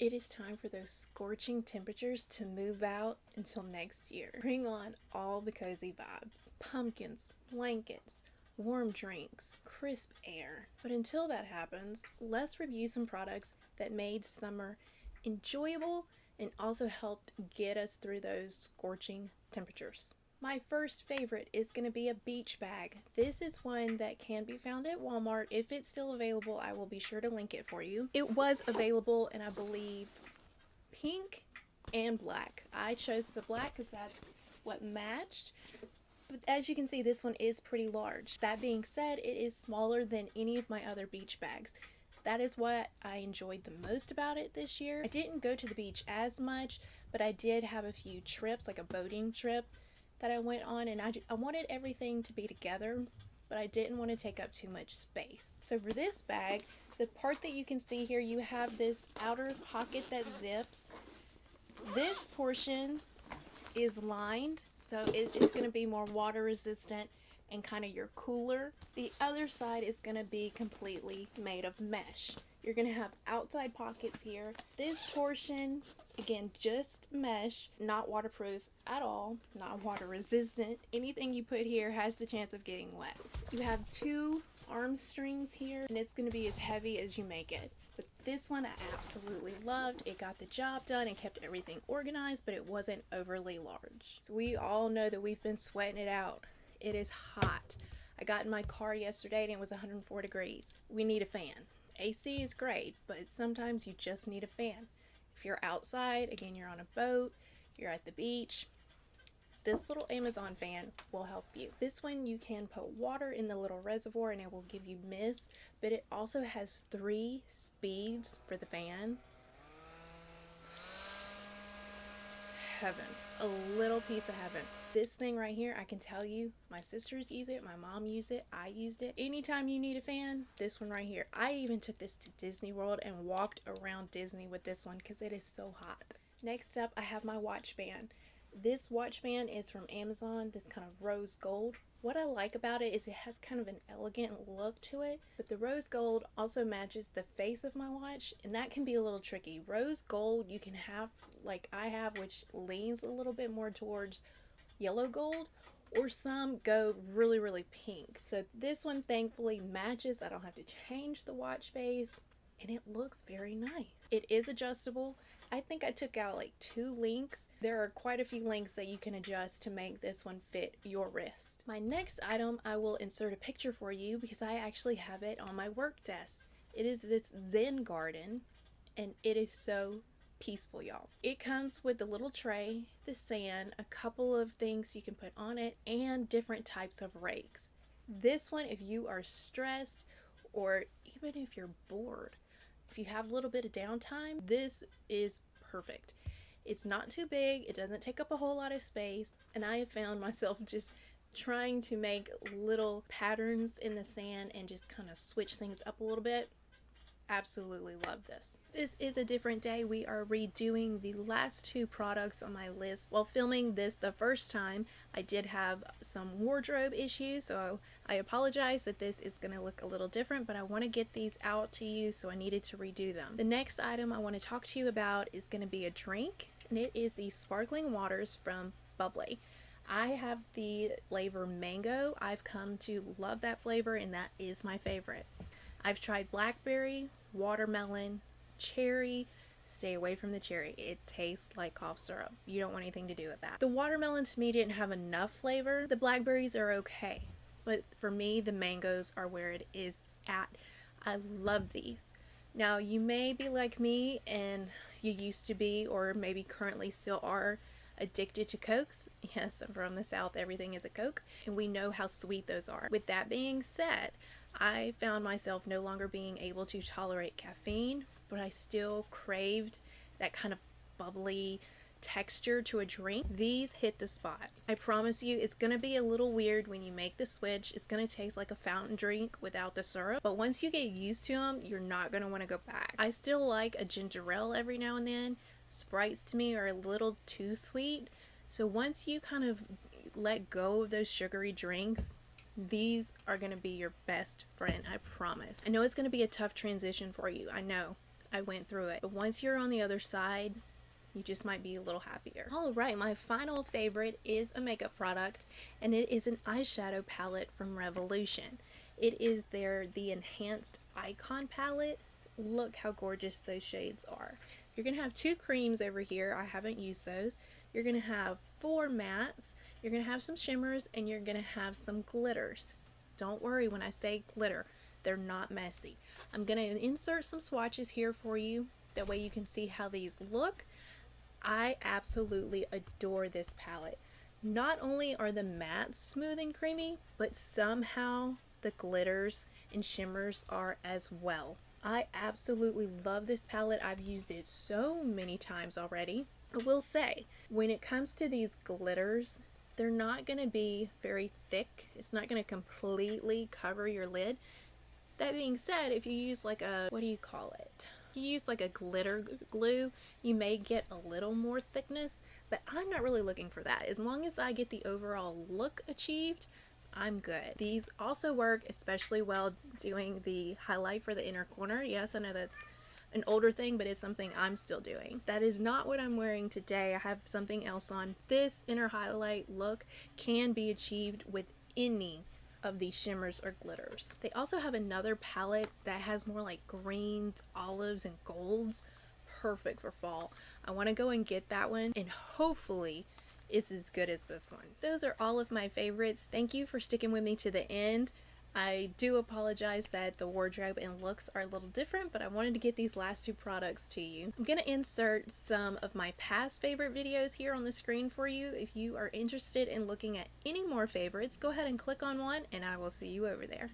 It is time for those scorching temperatures to move out until next year. Bring on all the cozy vibes. Pumpkins, blankets, warm drinks, crisp air. But until that happens, let's review some products that made summer enjoyable and also helped get us through those scorching temperatures. My first favorite is going to be a beach bag. This is one that can be found at Walmart. If it's still available, I will be sure to link it for you. It was available in, I believe, pink and black. I chose the black because that's what matched. But as you can see, this one is pretty large. That being said, it is smaller than any of my other beach bags. That is what I enjoyed the most about it this year. I didn't go to the beach as much, but I did have a few trips, like a boating trip that I went on, and I wanted everything to be together, but I didn't want to take up too much space. So for this bag, the part that you can see here, you have this outer pocket that zips. This portion is lined, so it is going to be more water resistant and kind of your cooler. The other side is going to be completely made of mesh. You're going to have outside pockets here. This portion, again, just mesh, not waterproof at all, not water resistant. Anything you put here has the chance of getting wet. You have two arm strings here, and it's going to be as heavy as you make it. But this one I absolutely loved. It got the job done and kept everything organized, but it wasn't overly large. So we all know that we've been sweating it out. It is hot. I got in my car yesterday and it was 104 degrees. We need a fan. AC is great, but sometimes you just need a fan. If you're outside, again, you're on a boat, you're at the beach, this little Amazon fan will help you. This one you can put water in the little reservoir and it will give you mist, but it also has 3 speeds for the fan. Heaven. A little piece of heaven. This thing right here, I can tell you, my sisters use it, my mom used it, I used it. Anytime you need a fan, this one right here. I even took this to Disney World and walked around Disney with this one because it is so hot. Next up, I have my watch band. This watch band is from Amazon, this kind of rose gold. What I like about it is it has kind of an elegant look to it, but the rose gold also matches the face of my watch, and that can be a little tricky. Rose gold you can have like I have, which leans a little bit more towards yellow gold, or some go really pink. So this one thankfully matches. I don't have to change the watch face, and it looks very nice. It is adjustable. I think I took out like 2 links. There are quite a few links that you can adjust to make this one fit your wrist. My next item, I will insert a picture for you because I actually have it on my work desk. It is this Zen Garden, and it is so peaceful, y'all. It comes with a little tray, the sand, a couple of things you can put on it, and different types of rakes. This one, if you are stressed or even if you're bored, if you have a little bit of downtime, this is perfect. It's not too big, it doesn't take up a whole lot of space, and I have found myself just trying to make little patterns in the sand and just kind of switch things up a little bit. Absolutely love this. This is a different day. We are redoing the last 2 products on my list. While filming this the first time, I did have some wardrobe issues, so I apologize that this is going to look a little different, but I want to get these out to you, so I needed to redo them. The next item I want to talk to you about is going to be a drink, and it is the sparkling waters from Bubbly. I have the flavor mango. I've come to love that flavor, and that is my favorite. I've tried blackberry, watermelon, cherry. Stay away from the cherry. It tastes like cough syrup. You don't want anything to do with that. The watermelon to me didn't have enough flavor. The blackberries are okay, but for me the mangoes are where it is at. I love these. Now you may be like me and you used to be, or maybe currently still are, addicted to Cokes. Yes, I'm from the South. Everything is a Coke, and we know how sweet those are. With that being said, I found myself no longer being able to tolerate caffeine, but I still craved that kind of bubbly texture to a drink. These hit the spot. I promise you, it's gonna be a little weird when you make the switch. It's gonna taste like a fountain drink without the syrup, but once you get used to them, you're not gonna want to go back. I still like a ginger ale every now and then. Sprites to me are a little too sweet, so once you kind of let go of those sugary drinks, these are going to be your best friend, I promise. I know it's going to be a tough transition for you, I know. I went through it. But once you're on the other side, you just might be a little happier. Alright, my final favorite is a makeup product, and it is an eyeshadow palette from Revolution. It is the Enhanced Icon palette. Look how gorgeous those shades are. You're going to have 2 creams over here. I haven't used those. You're going to have 4 mattes. You're going to have some shimmers, and you're going to have some glitters. Don't worry when I say glitter. They're not messy. I'm going to insert some swatches here for you. That way you can see how these look. I absolutely adore this palette. Not only are the mattes smooth and creamy, but somehow the glitters and shimmers are as well. I absolutely love this palette. I've used it so many times already. I will say, when it comes to these glitters, they're not going to be very thick. It's not going to completely cover your lid. That being said, if you use like a, what do you call it? If you use like a glitter glue, you may get a little more thickness, but I'm not really looking for that. As long as I get the overall look achieved, I'm good. These also work especially well doing the highlight for the inner corner. Yes, I know that's an older thing, but it's something I'm still doing. That is not what I'm wearing today. I have something else on. This inner highlight look can be achieved with any of these shimmers or glitters. They also have another palette that has more like greens, olives, and golds. Perfect for fall. I want to go and get that one, and hopefully it's as good as this one. Those are all of my favorites. Thank you for sticking with me to the end. I do apologize that the wardrobe and looks are a little different, but I wanted to get these last 2 products to you. I'm going to insert some of my past favorite videos here on the screen for you. If you are interested in looking at any more favorites, go ahead and click on one, and I will see you over there.